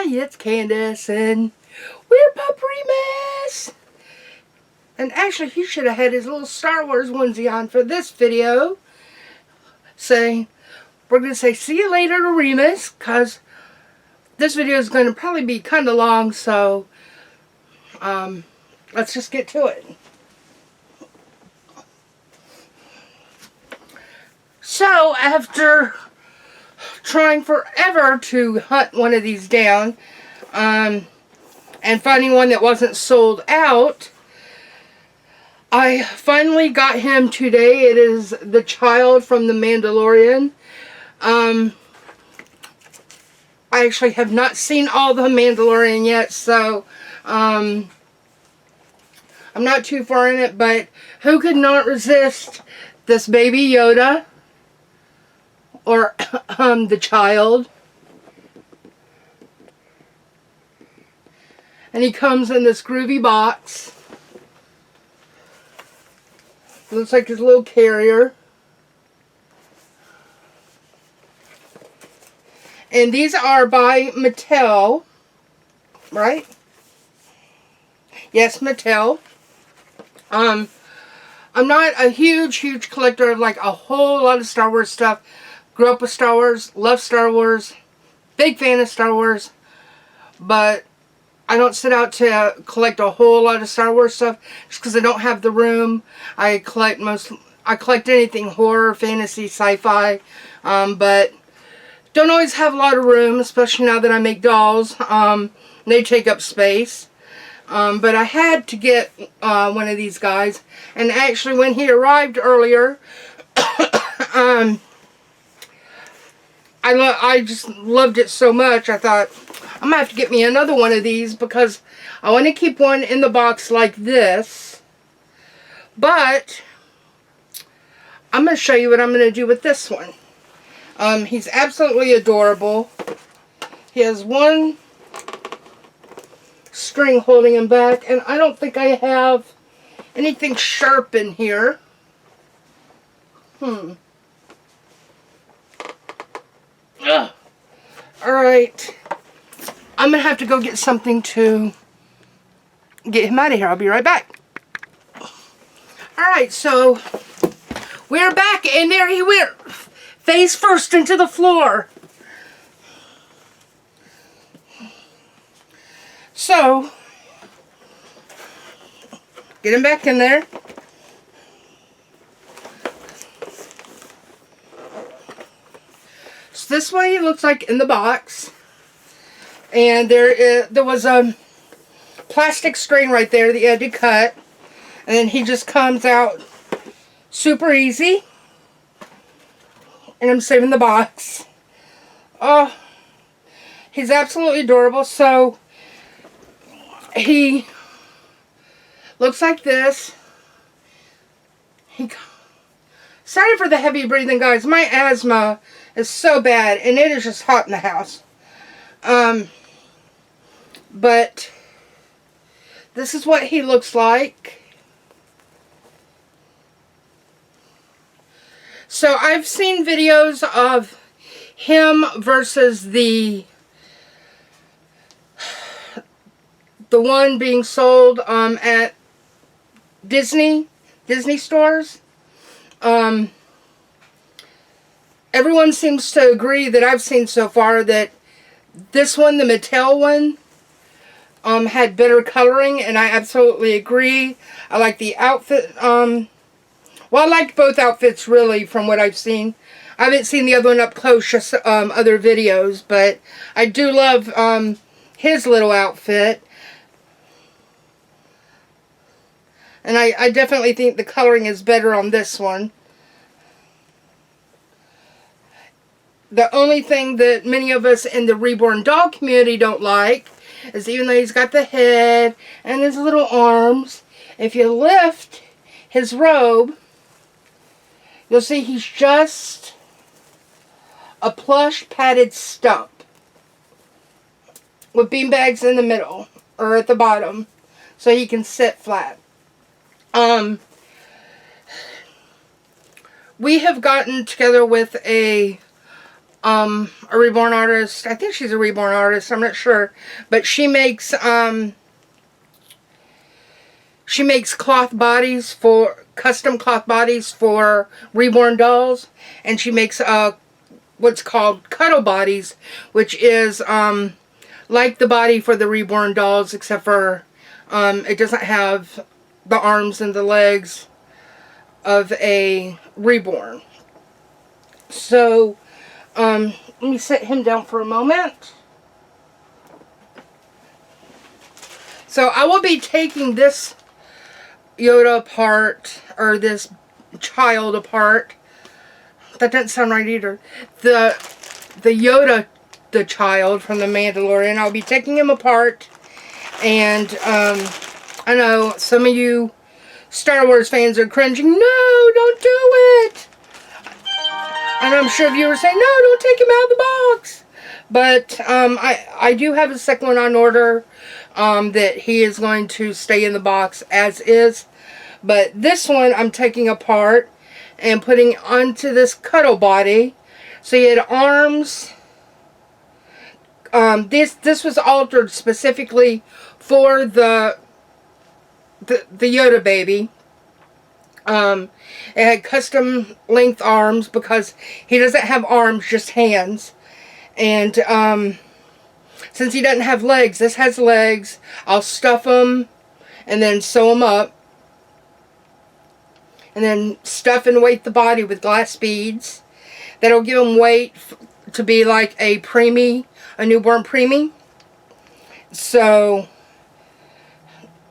Hi, it's Candace, and we're Pup Remus. And actually, he should have had his little Star Wars onesie on for this video. We're going to say see you later to Remus, because this video is going to probably be kind of long, so let's just get to it. So, after trying forever to hunt one of these down, and finding one that wasn't sold out, I finally got him today. It is the child from the Mandalorian. I actually have not seen all the Mandalorian yet, so I'm not too far in it, but who could not resist this baby Yoda, or the child? And he comes in this groovy box. Looks like his little carrier. And these are by Mattel, right? Yes, Mattel. I'm not a huge collector of like a whole lot of Star Wars stuff. Grew up with Star Wars, love Star Wars, big fan of Star Wars, but I don't set out to collect a whole lot of Star Wars stuff just because I don't have the room. I collect anything horror, fantasy, sci-fi, but don't always have a lot of room, especially now that I make dolls. They take up space. But I had to get one of these guys, and actually when he arrived earlier, I just loved it so much. I thought, I'm going to have to get me another one of these because I want to keep one in the box like this. But I'm going to show you what I'm going to do with this one. He's absolutely adorable. He has one string holding him back, and I don't think I have anything sharp in here. Alright. I'm going to have to go get something to get him out of here. I'll be right back. Alright, so we're back, and there he went, face first into the floor. So, get him back in there. So this is what he looks like in the box. And there was a plastic string right there that you had to cut. And then he just comes out super easy. And I'm saving the box. Oh, he's absolutely adorable. So, he looks like this. Sorry for the heavy breathing, guys. My asthma is so bad, and it is just hot in the house. But this is what he looks like. So I've seen videos of him versus the one being sold at Disney stores. Everyone seems to agree that I've seen so far that this one, the Mattel one, had better coloring, and I absolutely agree. I like the outfit. Well, I liked both outfits really from what I've seen. I haven't seen the other one up close, just other videos, but I do love his little outfit. And I definitely think the coloring is better on this one. The only thing that many of us in the reborn doll community don't like is, even though he's got the head and his little arms, if you lift his robe, you'll see he's just a plush padded stump with beanbags in the middle or at the bottom so he can sit flat. We have gotten together with a a reborn artist. I think she's a reborn artist. I'm not sure, but she makes cloth bodies for custom cloth bodies for reborn dolls, and she makes what's called Cuddle bodies, which is like the body for the reborn dolls, except for it doesn't have the arms and the legs of a reborn. So let me set him down for a moment. So I will be taking this Yoda apart, or this child apart. That doesn't sound right either. The Yoda, the child from the Mandalorian, I'll be taking him apart. And I know some of you Star Wars fans are cringing. No, don't do it. And I'm sure viewers say, no, don't take him out of the box. But I do have a second one on order that he is going to stay in the box as is. But this one I'm taking apart and putting onto this Cuddle body. So he had arms. This was altered specifically for the Yoda baby. It had custom length arms because he doesn't have arms, just hands. And since he doesn't have legs, this has legs. I'll stuff them and then sew them up. And then stuff and weight the body with glass beads. That'll give him weight to be like a preemie, a newborn preemie. So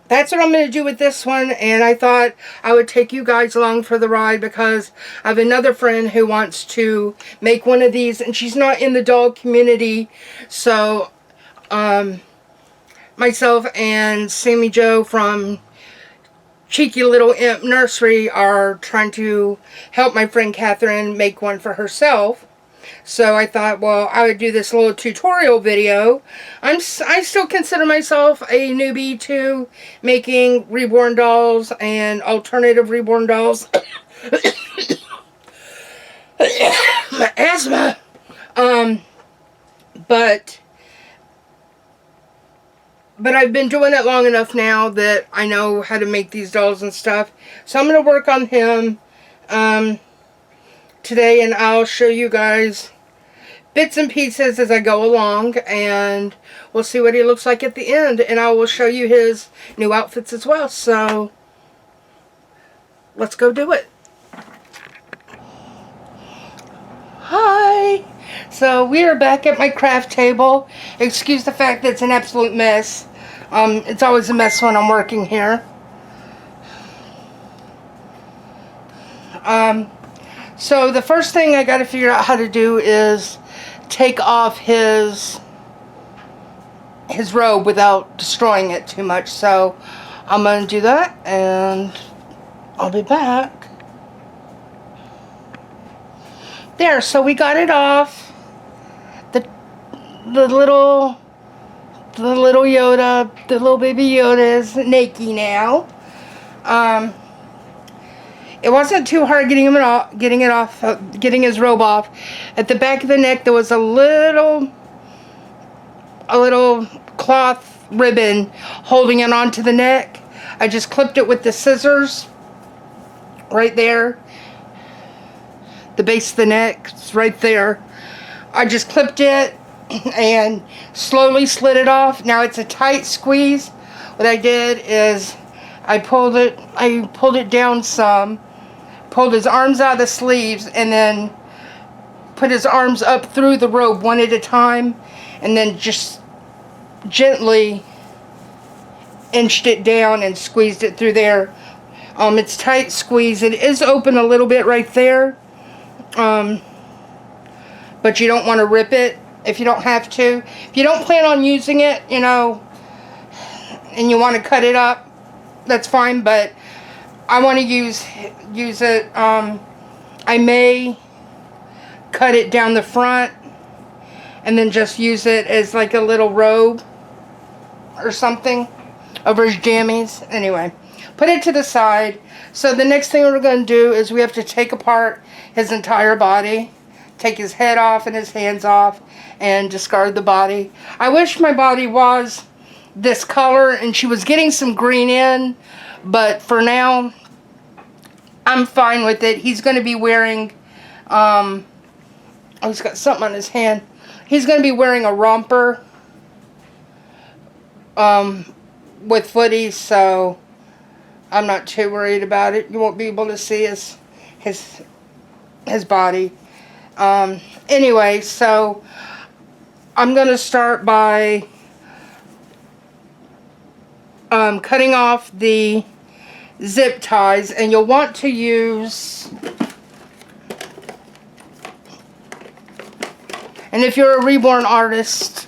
that's what I'm going to do with this one, and I thought I would take you guys along for the ride because I have another friend who wants to make one of these, and she's not in the doll community. So myself and Sammy Joe from Cheeky Little Imp Nursery are trying to help my friend Catherine make one for herself. So I thought, well, I would do this little tutorial video. I still consider myself a newbie to making reborn dolls and alternative reborn dolls. My asthma. But I've been doing it long enough now that I know how to make these dolls and stuff. So I'm going to work on him today, and I'll show you guys bits and pieces as I go along, and we'll see what he looks like at the end, and I will show you his new outfits as well. So let's go do it. Hi! So we are back at my craft table. Excuse the fact that it's an absolute mess. It's always a mess when I'm working here. So the first thing I got to figure out how to do is take off his robe without destroying it too much. So I'm going to do that, and I'll be back. There, so we got it off. The little Yoda, the little baby Yoda is naked now. It wasn't too hard getting his robe off. At the back of the neck there was a little cloth ribbon holding it onto the neck. I just clipped it with the scissors right there. The base of the neck is right there. I just clipped it and slowly slid it off. Now it's a tight squeeze. What I did is I pulled it down some, pulled his arms out of the sleeves, and then put his arms up through the robe one at a time, and then just gently inched it down and squeezed it through there. It's tight squeeze. It is open a little bit right there, but you don't want to rip it if you don't have to. If you don't plan on using it, you know, and you want to cut it up, that's fine, but I want to use it. I may cut it down the front and then just use it as like a little robe or something over his jammies. Anyway, put it to the side. So the next thing we're going to do is we have to take apart his entire body take his head off and his hands off and discard the body. I wish my body was this color and she was getting some green in, but for now I'm fine with it. He's going to be wearing oh, he's got something on his hand. He's going to be wearing a romper with footies, so I'm not too worried about it. You won't be able to see his body. Anyway, so I'm going to start by cutting off the zip ties, and you'll want to use, and if you're a reborn artist,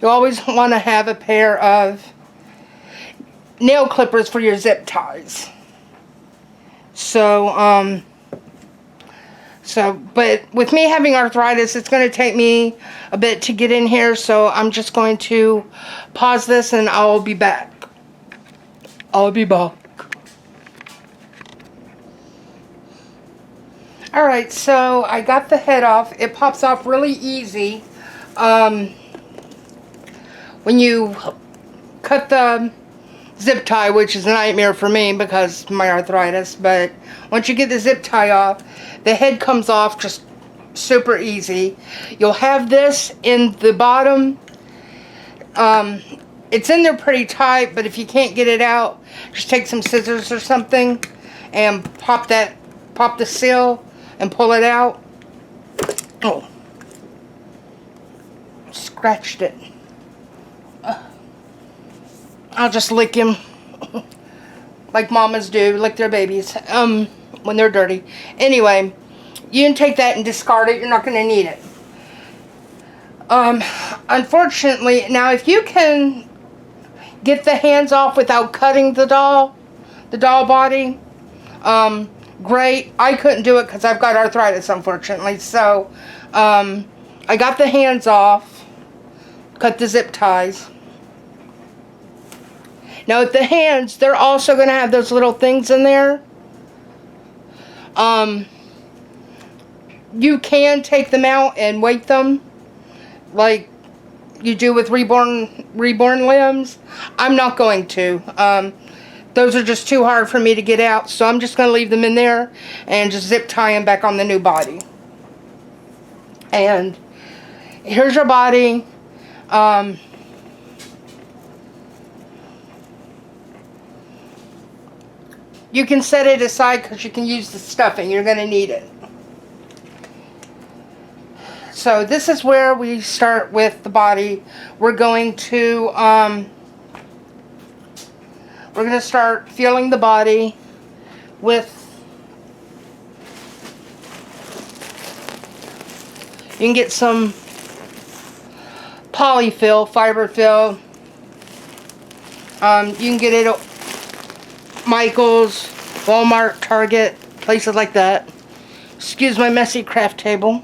you always want to have a pair of nail clippers for your zip ties. So, but with me having arthritis, it's going to take me a bit to get in here, so I'm just going to pause this and I'll be back. I'll be back. Alright, so I got the head off. It pops off really easy. When you cut the zip tie, which is a nightmare for me because of my arthritis, but once you get the zip tie off, the head comes off just super easy. You'll have this in the bottom. It's in there pretty tight, but if you can't get it out, just take some scissors or something and pop the seal and pull it out. Oh, scratched it. I'll just lick him like mamas do, lick their babies when they're dirty. Anyway, you can take that and discard it. You're not going to need it. Unfortunately, now if you can get the hands off without cutting the doll body, great. I couldn't do it because I've got arthritis, unfortunately. So I got the hands off, cut the zip ties. Now with the hands, they're also going to have those little things in there. You can take them out and weight them like you do with reborn limbs. I'm not going to. Those are just too hard for me to get out, so I'm just going to leave them in there and just zip tie them back on the new body. And here's your body. You can set it aside because you can use the stuffing. You're going to need it. So this is where we start with the body. We're going to start feeling the body with, you can get some polyfill, fiber fill. You can get it at Michael's, Walmart, Target, places like that. Excuse my messy craft table.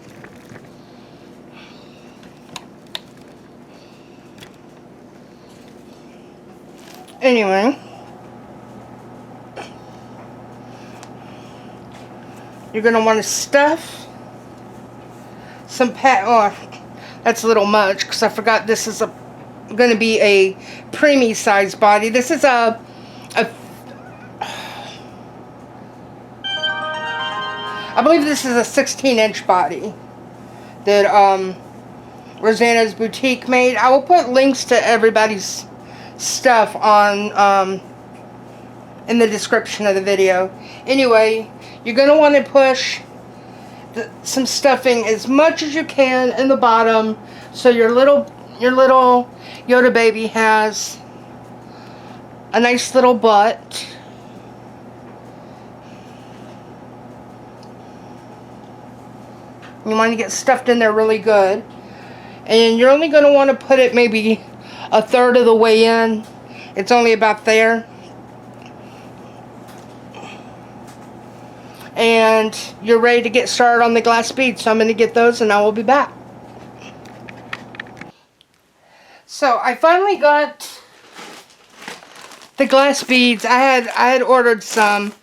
Anyway, you're going to want to stuff some that's a little much because I forgot this is going to be a preemie size body. This is I believe this is a 16-inch body that Rosanna's Boutique made. I will put links to everybody's stuff on in the description of the video. Anyway, you're going to want to push some stuffing as much as you can in the bottom so your little Yoda baby has a nice little butt. You want to get stuffed in there really good. And you're only going to want to put it maybe a third of the way in. It's only about there. And you're ready to get started on the glass beads. So I'm going to get those and I will be back. So I finally got the glass beads. I had ordered some.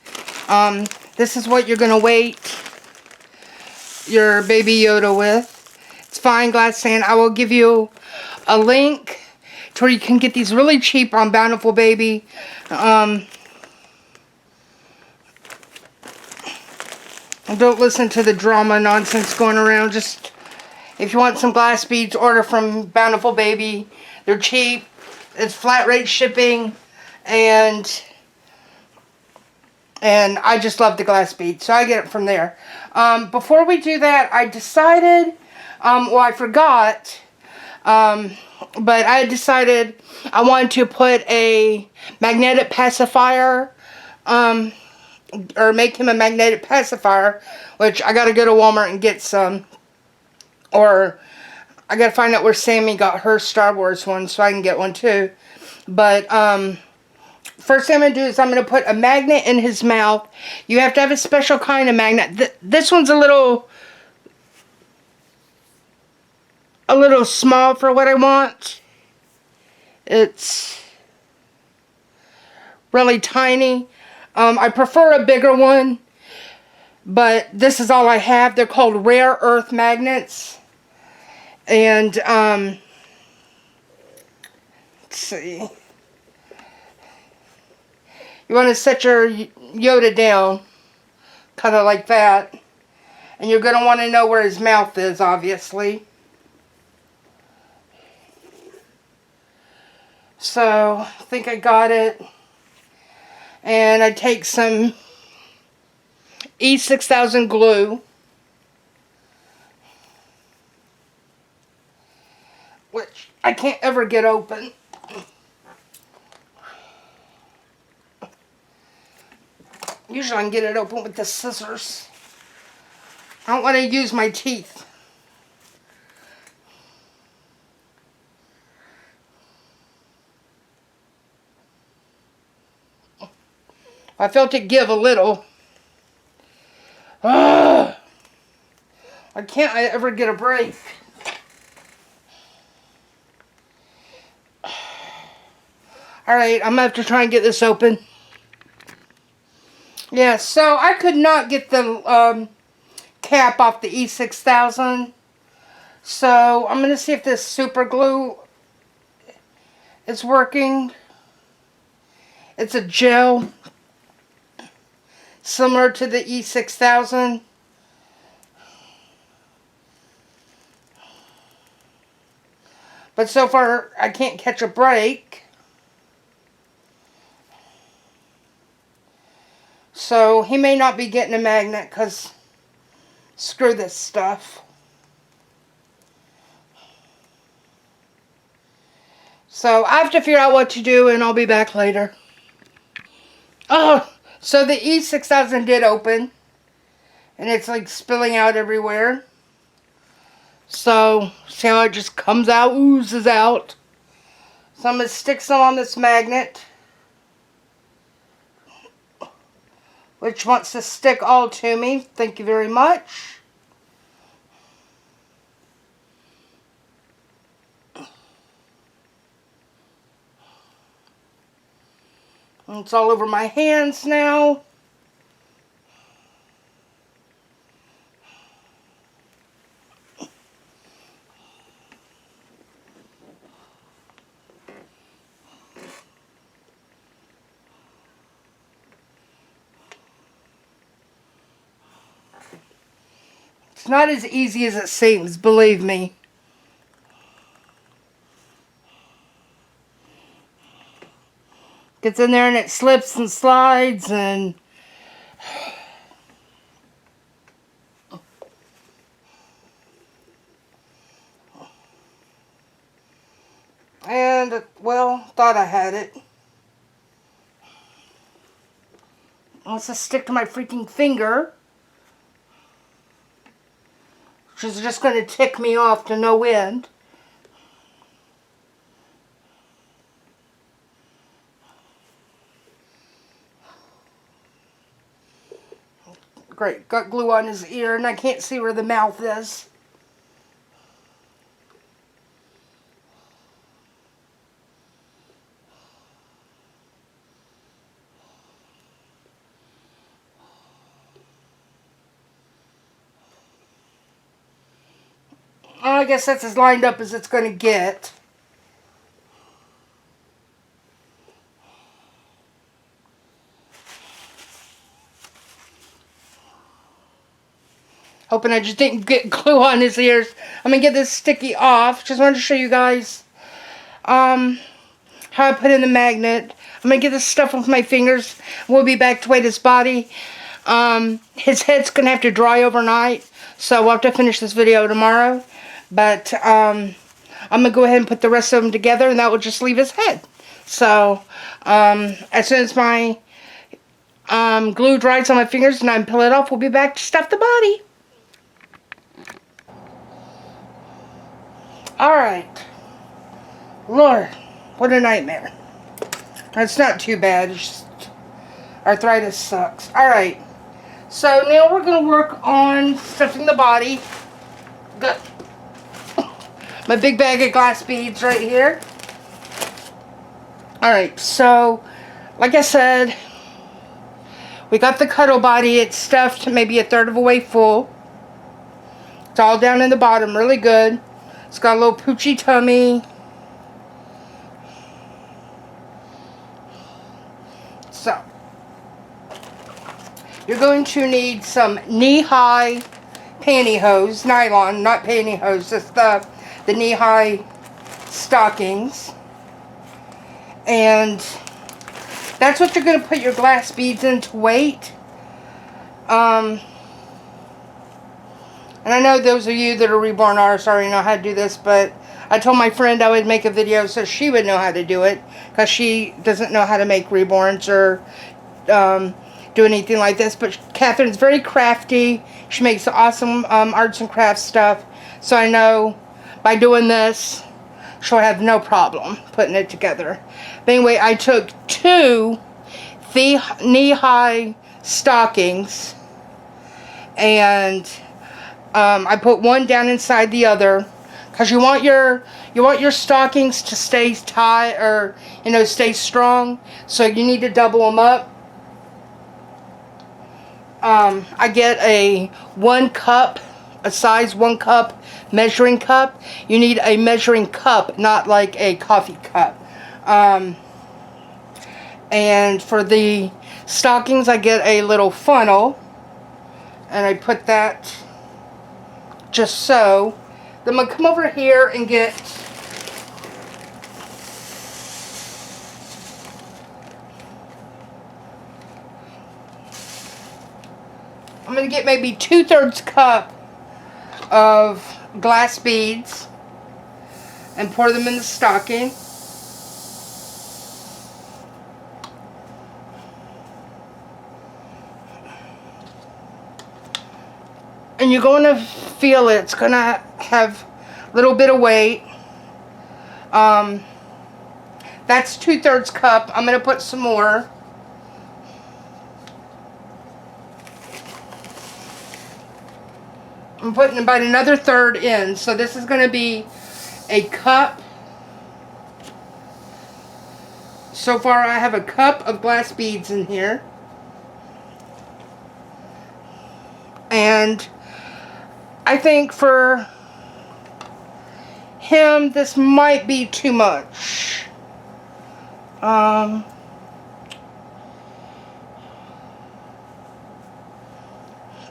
This is what you're going to weight. your baby Yoda with. It's fine glass sand. I will give you a link to where you can get these really cheap on Bountiful Baby. Don't listen to the drama nonsense going around. Just, if you want some glass beads, order from Bountiful Baby. They're cheap. It's flat rate shipping. And I just love the glass beads, so I get it from there. Before we do that, I decided, well, I forgot, but I decided I wanted to put a magnetic pacifier, or make him a magnetic pacifier, which I gotta go to Walmart and get some, or I gotta find out where Sammy got her Star Wars one so I can get one too. But, first thing I'm going to do is I'm going to put a magnet in his mouth. You have to have a special kind of magnet. This one's a little small for what I want. It's really tiny. I prefer a bigger one, but this is all I have. They're called rare earth magnets. And, let's see. You want to set your Yoda down, kind of like that. And you're going to want to know where his mouth is, obviously. So, I think I got it. And I take some E6000 glue, which I can't ever get open. Usually I can get it open with the scissors. I don't want to use my teeth. I felt it give a little. Ugh. Why can't I ever get a break? Alright, I'm going to have to try and get this open. Yeah, so I could not get the cap off the E6000. So I'm going to see if this super glue is working. It's a gel similar to the E6000. But so far I can't catch a break. So he may not be getting a magnet because screw this stuff. So I have to figure out what to do and I'll be back later. Oh, so the E6000 did open. And it's like spilling out everywhere. So, see how it just comes out, oozes out. So I'm going to stick some on this magnet, which wants to stick all to me. Thank you very much. And it's all over my hands now. It's not as easy as it seems, believe me. Gets in there and it slips and slides and... And, well, thought I had it. Wants to stick to my freaking finger. Which is just going to tick me off to no end. Great, got glue on his ear and I can't see where the mouth is. I guess that's as lined up as it's going to get. Hoping I just didn't get glue on his ears. I'm going to get this sticky off. Just wanted to show you guys how I put in the magnet. I'm going to get this stuff off my fingers. We'll be back to weight his body. His head's going to have to dry overnight. So we'll have to finish this video tomorrow. But I'm going to go ahead and put the rest of them together. And that will just leave his head. So as soon as my glue dries on my fingers and I peel it off, we'll be back to stuff the body. Alright. Lord, what a nightmare. It's not too bad. It's just arthritis sucks. Alright. So now we're going to work on stuffing the body. Got my big bag of glass beads right here. Alright, so like I said, we got the Cuddle body. It's stuffed maybe a third of a way full. It's all down in the bottom, really good. It's got a little poochy tummy. So, you're going to need some knee-high pantyhose, nylon, not pantyhose, just the knee-high stockings. And that's what you're going to put your glass beads in to weight. And I know those of you that are reborn artists already know how to do this, but I told my friend I would make a video so she would know how to do it, because she doesn't know how to make reborns or do anything like this. But Catherine's very crafty. She makes awesome arts and crafts stuff. So I know by doing this, she'll have no problem putting it together. But anyway, I took 2 knee-high stockings and I put one down inside the other, because you want your stockings to stay tight, or stay strong. So you need to double them up. I get a 1 cup, a size 1 cup measuring cup. You need a measuring cup, not like a coffee cup. And for the stockings, I get a little funnel, and I put that just so. Then I'm going to come over here and get maybe 2/3 cup of glass beads and pour them in the stocking. And you're going to feel it. It's going to have a little bit of weight. That's 2/3 cup. I'm going to put some more. I'm putting about another 1/3 in. So this is going to be a cup. So far I have a cup of glass beads in here. And I think for him, this might be too much. I'm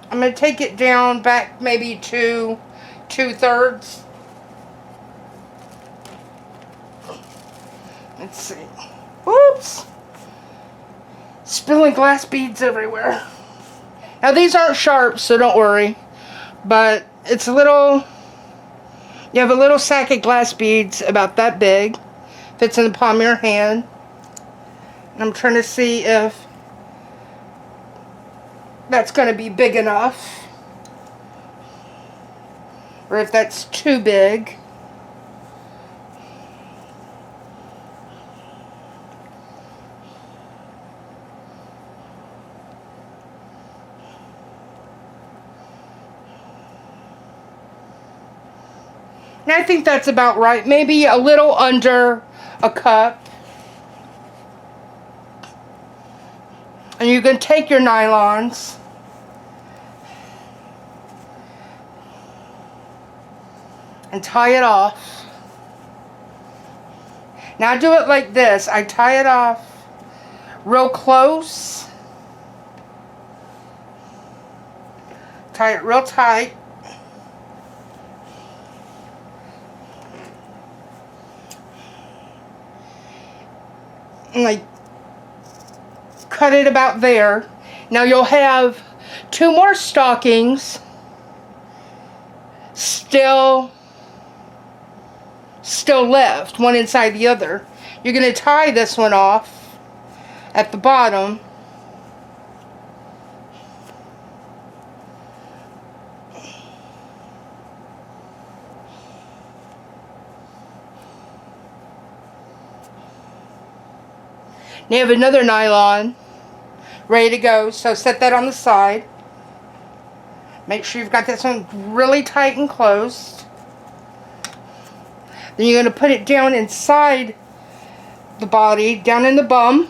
going to take it down back maybe to 2/3. Let's see. Whoops. Spilling glass beads everywhere. Now these aren't sharp, so don't worry. But it's a little, you have a little sack of glass beads about that big. Fits in the palm of your hand. And I'm trying to see if that's going to be big enough, or if that's too big. And I think that's about right. Maybe a little under a cup. And you can take your nylons. and tie it off. Now I do it like this. I tie it off real close. Tie it real tight. And I cut it about there. Now you'll have 2 more stockings still left, one inside the other. You're going to tie this one off at the bottom. Now you have another nylon ready to go, so set that on the side. Make sure you've got this one really tight and closed. Then you're going to put it down inside the body, down in the bum.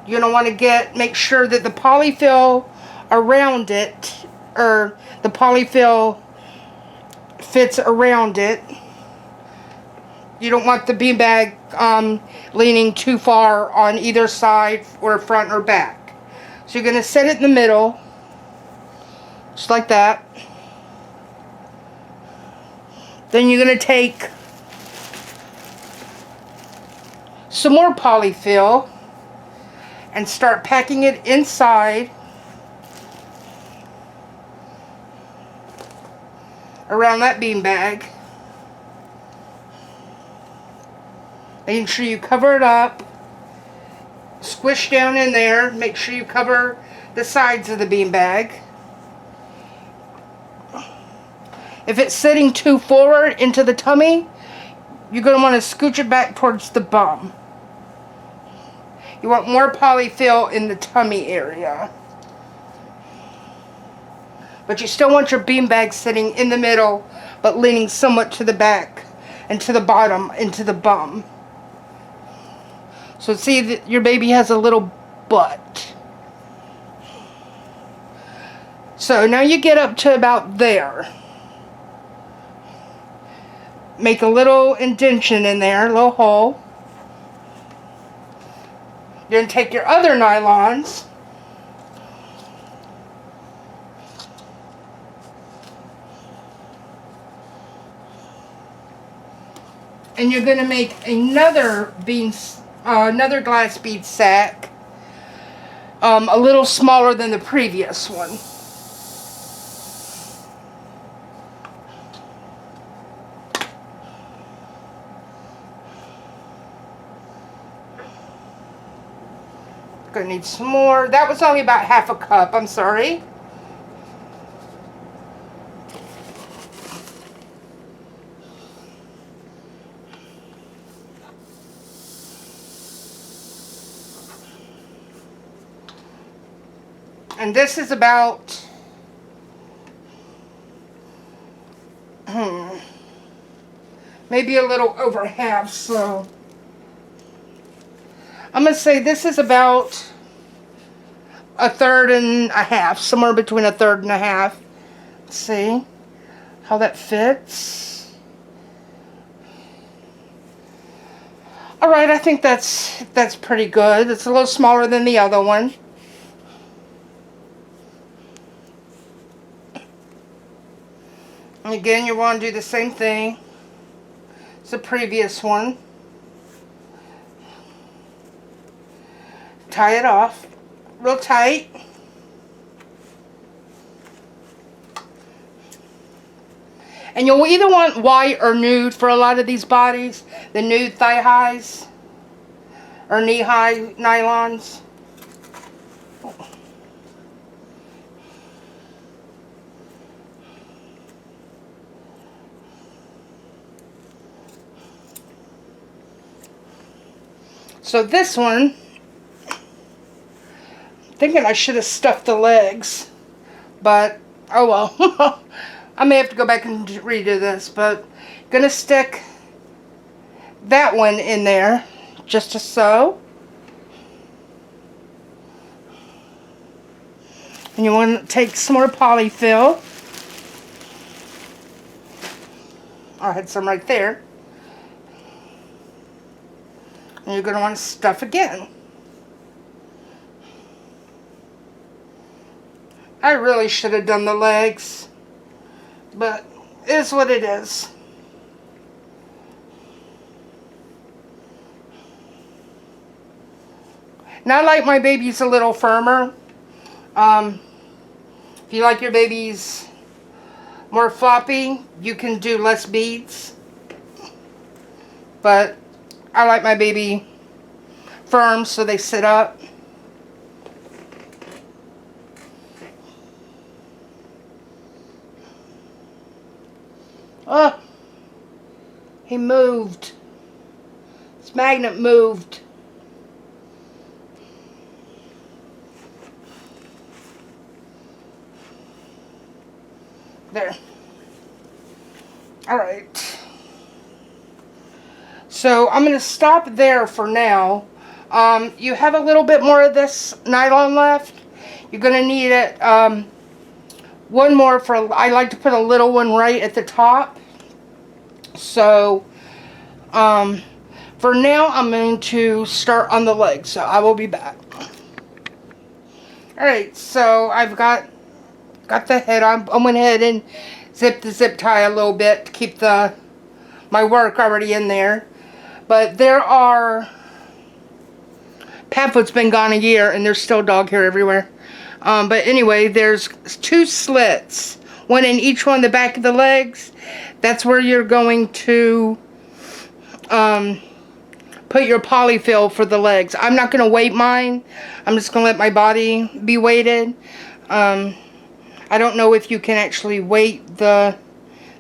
You're going to want to make sure that the polyfill around it, or the polyfill fits around it. You don't want the beanbag leaning too far on either side, or front or back. So you're going to set it in the middle, just like that. Then you're going to take some more polyfill and start packing it inside around that beanbag. Making sure you cover it up. Squish down in there. Make sure you cover the sides of the beanbag. If it's sitting too forward into the tummy, you're going to want to scooch it back towards the bum. You want more polyfill in the tummy area. But you still want your beanbag sitting in the middle, but leaning somewhat to the back and to the bottom into the bum. So see that your baby has a little butt. So now you get up to about there. Make a little indentation in there, a little hole. You're going to take your other nylons. And you're going to make another glass bead sack, a little smaller than the previous one. Gonna need some more. That was only about half a cup, I'm sorry. And this is about maybe a little over half, so I'm going to say this is about a third and a half, somewhere between a third and a half. Let's see how that fits. Alright, I think that's pretty good. It's a little smaller than the other one. And again, you want to do the same thing as the previous one. Tie it off real tight. And you'll either want white or nude for a lot of these bodies. The nude thigh highs or knee high nylons. So this one, I'm thinking I should have stuffed the legs, but oh well. I may have to go back and redo this, but gonna stick that one in there just as so. And you want to take some more polyfill. I had some right there. And you're going to want to stuff again. I really should have done the legs, but it is what it is. Now I like my babies a little firmer. If you like your babies more floppy, you can do less beads. But I like my baby firm so they sit up. Oh, he moved. His magnet moved. There. Alright. So I'm going to stop there for now. You have a little bit more of this nylon left. You're going to need it. One more for, I like to put a little one right at the top. So, for now I'm going to start on the legs. So I will be back. Alright, so I've got the head on. I went ahead and zipped the zip tie a little bit to keep my work already in there. But there are, Padfoot's been gone a year and there's still dog hair everywhere. But anyway, there's 2 slits, one in each one of the back of the legs. That's where you're going to put your polyfill for the legs. I'm not going to weight mine. I'm just going to let my body be weighted. I don't know if you can actually weight the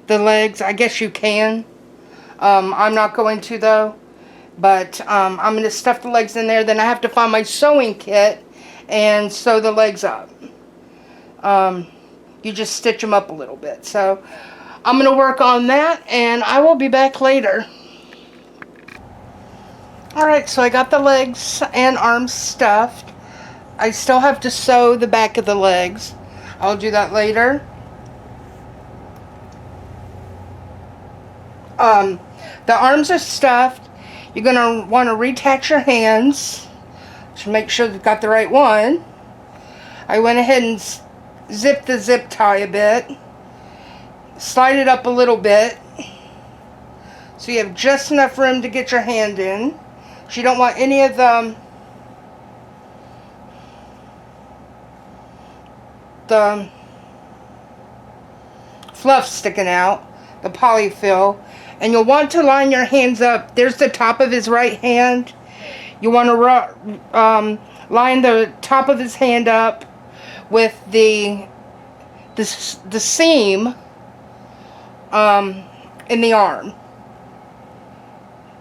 legs. I guess you can. I'm not going to though. But I'm going to stuff the legs in there. Then I have to find my sewing kit and sew the legs up. You just stitch them up a little bit. So I'm going to work on that and I will be back later. Alright, so I got the legs and arms stuffed. I still have to sew the back of the legs. I'll do that later. The arms are stuffed. You're going to want to reattach your hands to make sure you've got the right one. I went ahead and zipped the zip tie a bit. Slide it up a little bit so you have just enough room to get your hand in. So you don't want any of the fluff sticking out, the polyfill. And you'll want to line your hands up. There's the top of his right hand. You want to line the top of his hand up with the seam in the arm.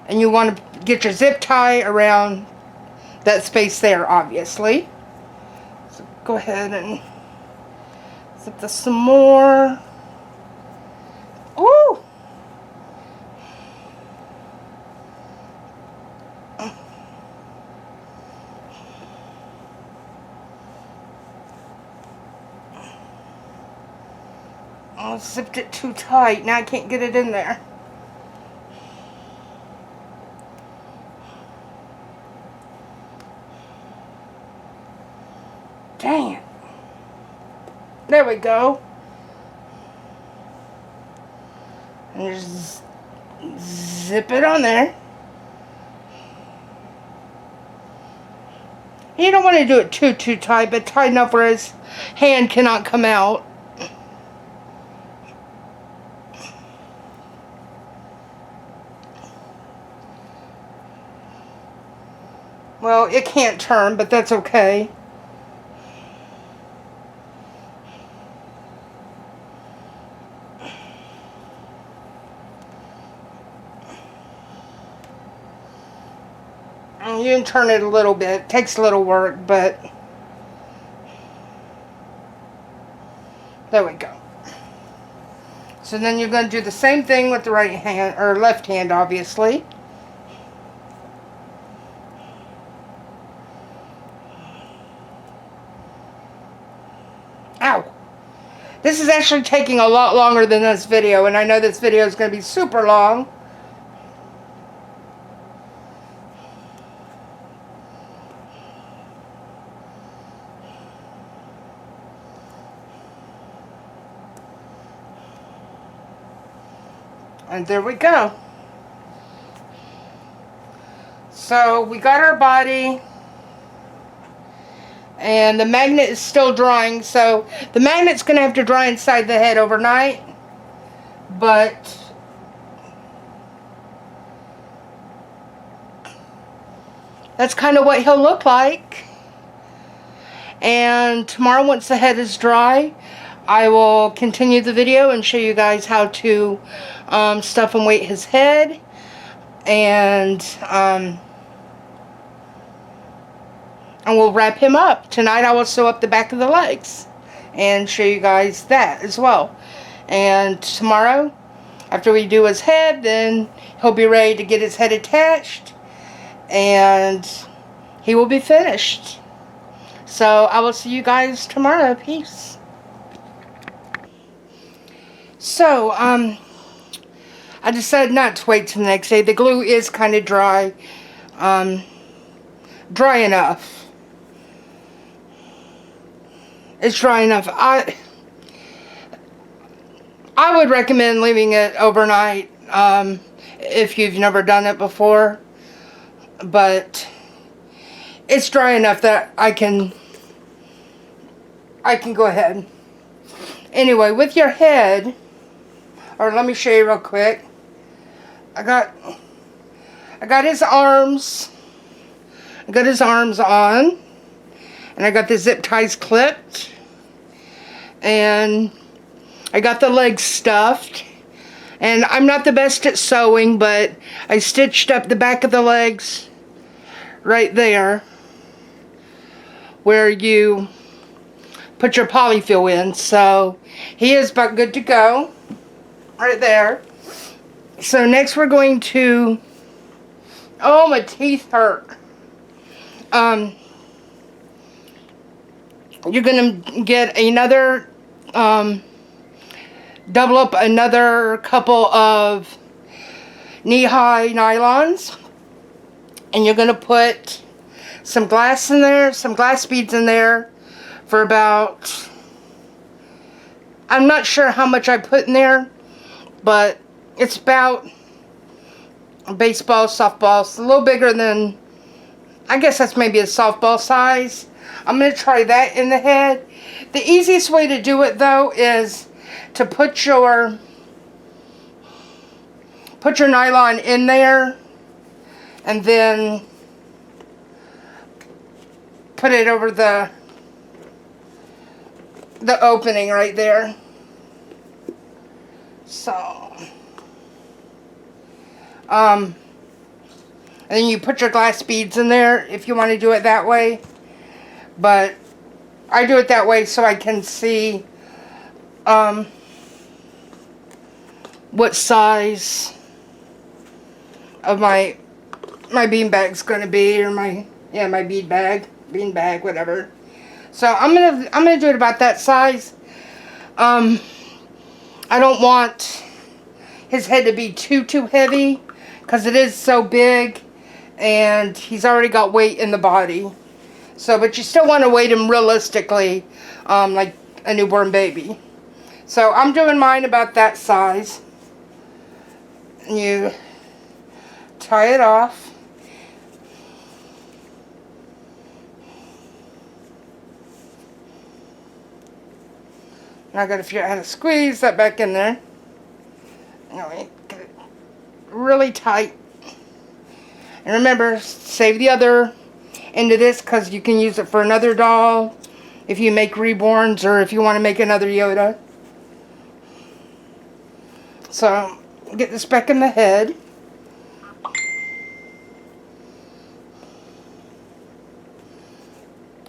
And you want to get your zip tie around that space there, obviously. So go ahead and zip this some more. Ooh! I zipped it too tight. Now I can't get it in there. Dang it. There we go. And just zip it on there. You don't want to do it too tight, but tight enough where his hand cannot come out. Well, it can't turn, but that's okay. You can turn it a little bit. It takes a little work, but there we go. So then you're going to do the same thing with the right hand, or left hand, obviously. Ow! This is actually taking a lot longer than this video, and I know this video is going to be super long. And there we go. So we got our body, and the magnet is still drying, so the magnet's going to have to dry inside the head overnight, but that's kind of what he'll look like. And tomorrow, once the head is dry, I will continue the video and show you guys how to stuff and weight his head, and we'll wrap him up. Tonight I will sew up the back of the legs and show you guys that as well. And tomorrow, after we do his head, then he'll be ready to get his head attached, and he will be finished. So I will see you guys tomorrow. Peace. So, I decided not to wait till the next day. The glue is kind of dry. Dry enough. It's dry enough. I would recommend leaving it overnight if you've never done it before. But it's dry enough that I can go ahead. Anyway, with your head, or let me show you real quick. I got his arms. I got his arms on, and I got the zip ties clipped, and I got the legs stuffed. And I'm not the best at sewing, but I stitched up the back of the legs right there where you put your polyfill in. So he is about good to go right there. So next we're going to, oh, my teeth hurt. You're going to get another, double up another couple of knee-high nylons, and you're going to put some glass in there, some glass beads in there for about, I'm not sure how much I put in there, but it's about a baseball, softball. It's a little bigger than, I guess that's maybe a softball size. I'm going to try that in the head. The easiest way to do it, though, is to put your nylon in there and then put it over the opening right there. So and then you put your glass beads in there if you want to do it that way, but I do it that way so I can see what size of my bean bag's going to be, or my bean bag, whatever. So I'm gonna do it about that size. I don't want his head to be too heavy, because it is so big, and he's already got weight in the body. So, but you still want to weight him realistically, like a newborn baby. So I'm doing mine about that size. And you tie it off. Now I gotta figure out how to squeeze that back in there. Now we get it really tight. And remember, save the other end of this, because you can use it for another doll if you make reborns, or if you want to make another Yoda. So get this back in the head.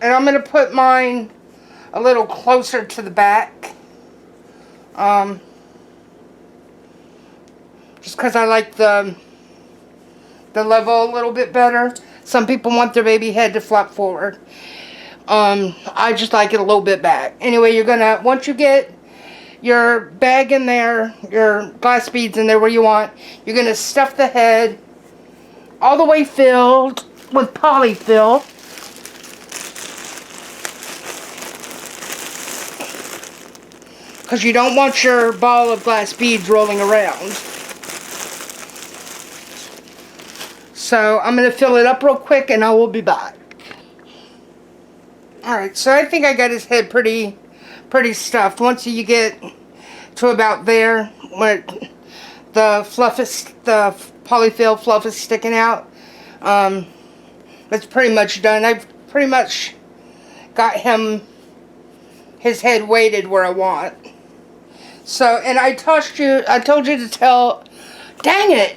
And I'm going to put mine a little closer to the back. Just because I like the level a little bit better. Some people want their baby head to flop forward. I just like it a little bit back. Anyway, you're going to, once you get your bag in there, your glass beads in there where you want. You're going to stuff the head all the way filled with polyfill. Because you don't want your ball of glass beads rolling around. So I'm going to fill it up real quick and I will be back. Alright, so I think I got his head pretty stuffed. Once you get to about there, where the polyfill fluff is sticking out, that's pretty much done. I've pretty much got his head weighted where I want. So, and I told you to tell, dang it,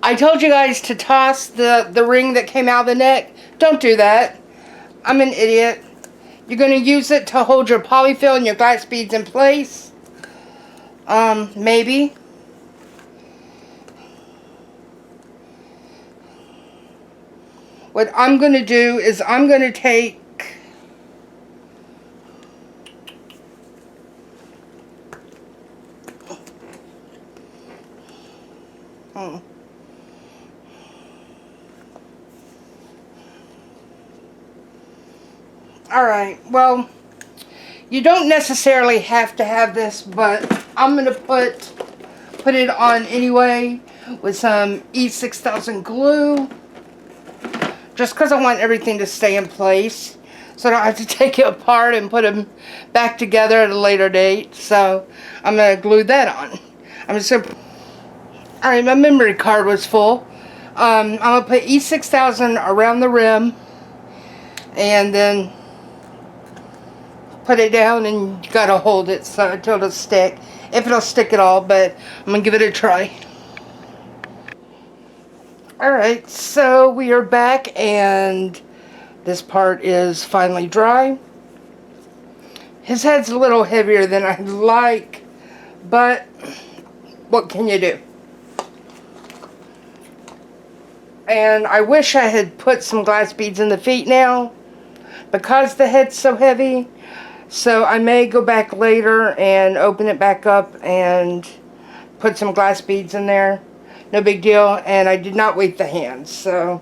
I told you guys to toss the ring that came out of the neck. Don't do that. I'm an idiot. You're going to use it to hold your polyfill and your glass beads in place. Maybe. What I'm going to do is I'm going to take Alright, well, you don't necessarily have to have this, but I'm going to put it on anyway with some E6000 glue. Just because I want everything to stay in place. So I don't have to take it apart and put them back together at a later date. So I'm going to glue that on. I'm just going to... Alright, my memory card was full. I'm going to put E6000 around the rim. And then put it down and you got to hold it so until it'll stick. If it'll stick at all, but I'm going to give it a try. Alright, so we are back and this part is finally dry. His head's a little heavier than I'd like, but what can you do? And I wish I had put some glass beads in the feet now because the head's so heavy. So I may go back later and open it back up and put some glass beads in there. No big deal. And I did not weight the hands, so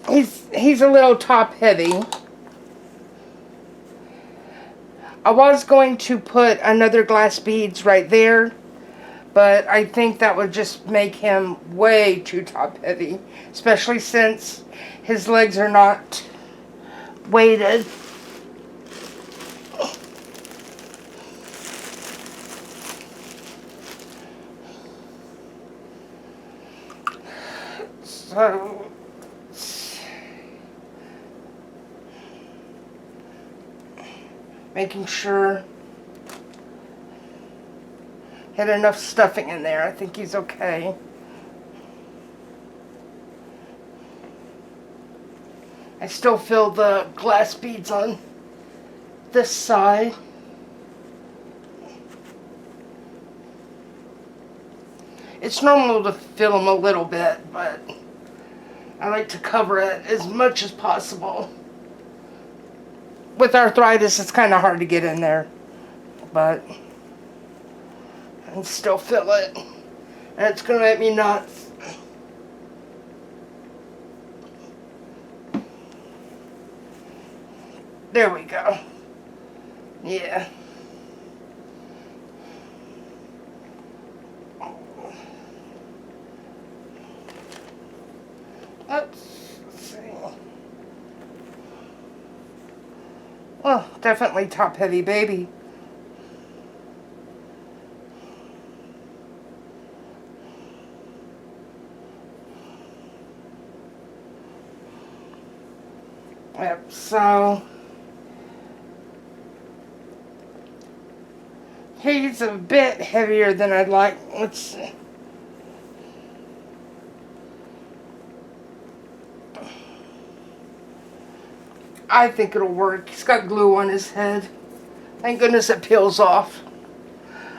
he's a little top heavy. I was going to put another glass beads right there, but I think that would just make him way too top heavy, especially since his legs are not weighted. So, making sure had enough stuffing in there. I think he's okay. I still feel the glass beads on this side. It's normal to fill them a little bit, but I like to cover it as much as possible. With arthritis, it's kind of hard to get in there, but I can still feel it. And it's going to make me nuts. There we go. Yeah. Let's see. Well, definitely top heavy baby. Yep, so he's a bit heavier than I'd like. Let's see. I think it'll work. He's got glue on his head. Thank goodness it peels off.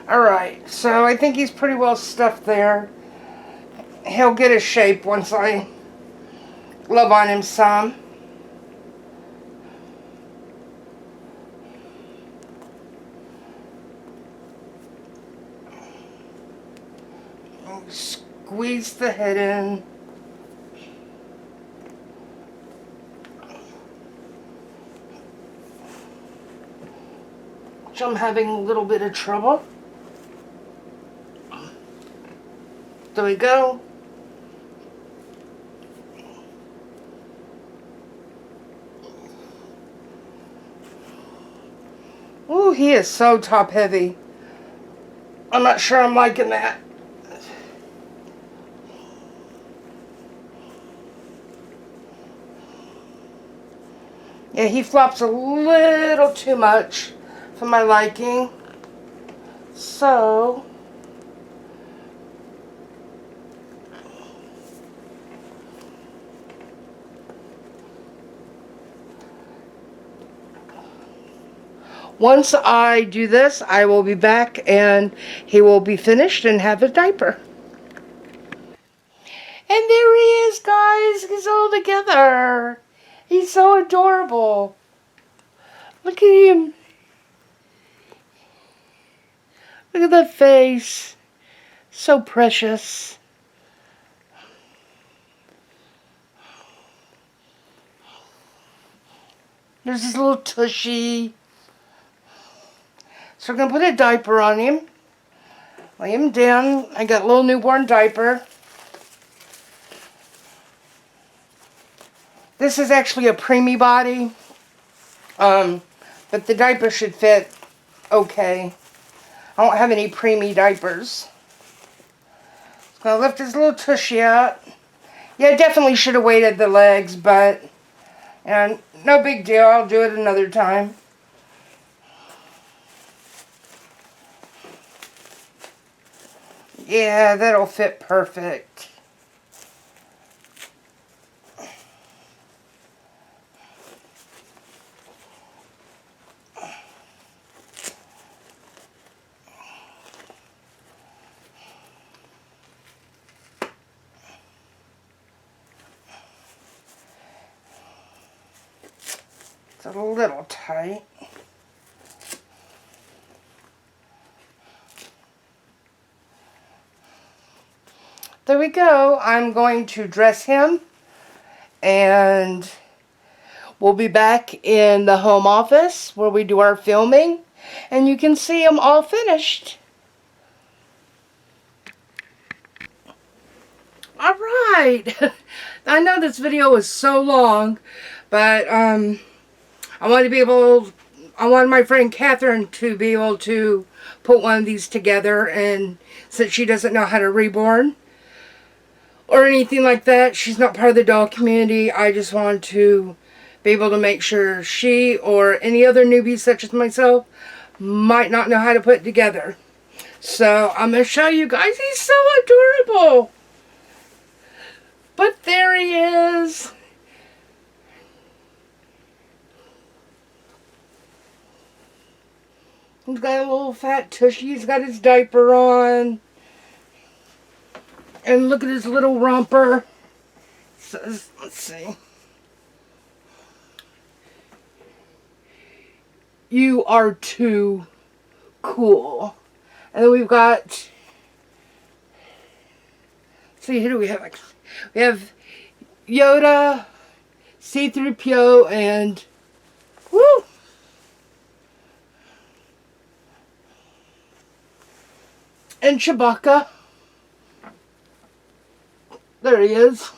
Alright, so I think he's pretty well stuffed there. He'll get his shape once I love on him some. Squeeze the head in. Which I'm having a little bit of trouble. There we go. Ooh, he is so top heavy. I'm not sure I'm liking that. Yeah, he flops a little too much for my liking. So, once I do this, I will be back and he will be finished and have a diaper. And there he is, guys. He's all together. He's so adorable. Look at him. Look at that face. So precious. There's his little tushy. So we're going to put a diaper on him. Lay him down. I got a little newborn diaper. This is actually a preemie body. But the diaper should fit okay. I don't have any preemie diapers. Just going to lift his little tushy up. Yeah, definitely should have weighted the legs, but no big deal. I'll do it another time. Yeah, that'll fit perfect. It's a little tight. There we go. I'm going to dress him and we'll be back in the home office where we do our filming and you can see him all finished. Alright. I know this video is so long, but I wanted my friend Catherine to be able to put one of these together, and since she doesn't know how to reborn or anything like that, she's not part of the doll community, I just wanted to be able to make sure she or any other newbies such as myself might not know how to put it together. So I'm going to show you guys. He's so adorable. But there he is. He's got a little fat tushy. He's got his diaper on. And look at his little romper. It says, let's see. You are too cool. And then we've got, let's see, who do we have? We have Yoda, C-3PO, and woo! And Chewbacca. There he is.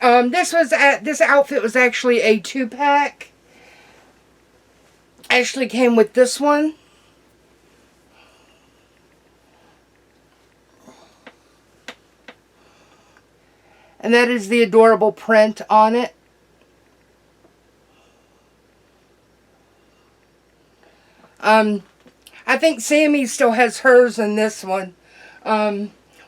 This outfit was actually a 2-pack. Actually came with this one. And that is the adorable print on it. I think Sammy still has hers in this one.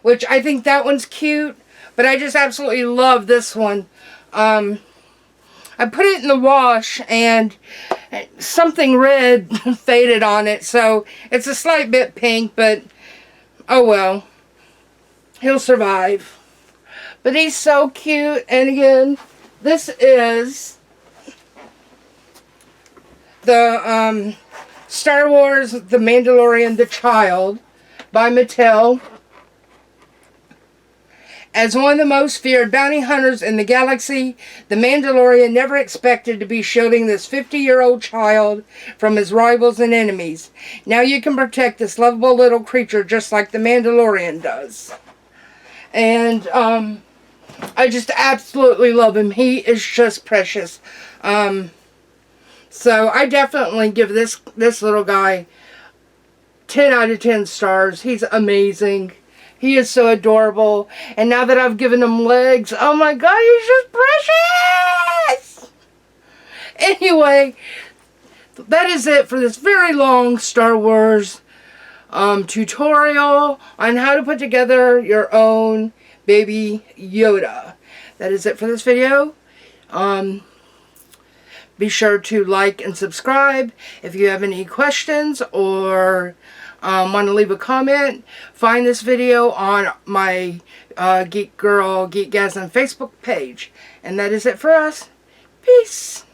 Which I think that one's cute. But I just absolutely love this one. I put it in the wash and something red faded on it. So it's a slight bit pink, but oh well. He'll survive. But he's so cute. And again, this is the Star Wars The Mandalorian, The Child by Mattel. As one of the most feared bounty hunters in the galaxy, the Mandalorian never expected to be shielding this 50-year-old child from his rivals and enemies. Now you can protect this lovable little creature just like the Mandalorian does. And I just absolutely love him. He is just precious. So I definitely give this little guy 10 out of 10 stars. He's amazing. He is so adorable. And now that I've given him legs, oh my god, he's just precious! Anyway, that is it for this very long Star Wars tutorial on how to put together your own baby Yoda. That is it for this video. Be sure to like and subscribe. If you have any questions or want to leave a comment, find this video on my Geek Girl Geekgasm Facebook page. And that is it for us. Peace.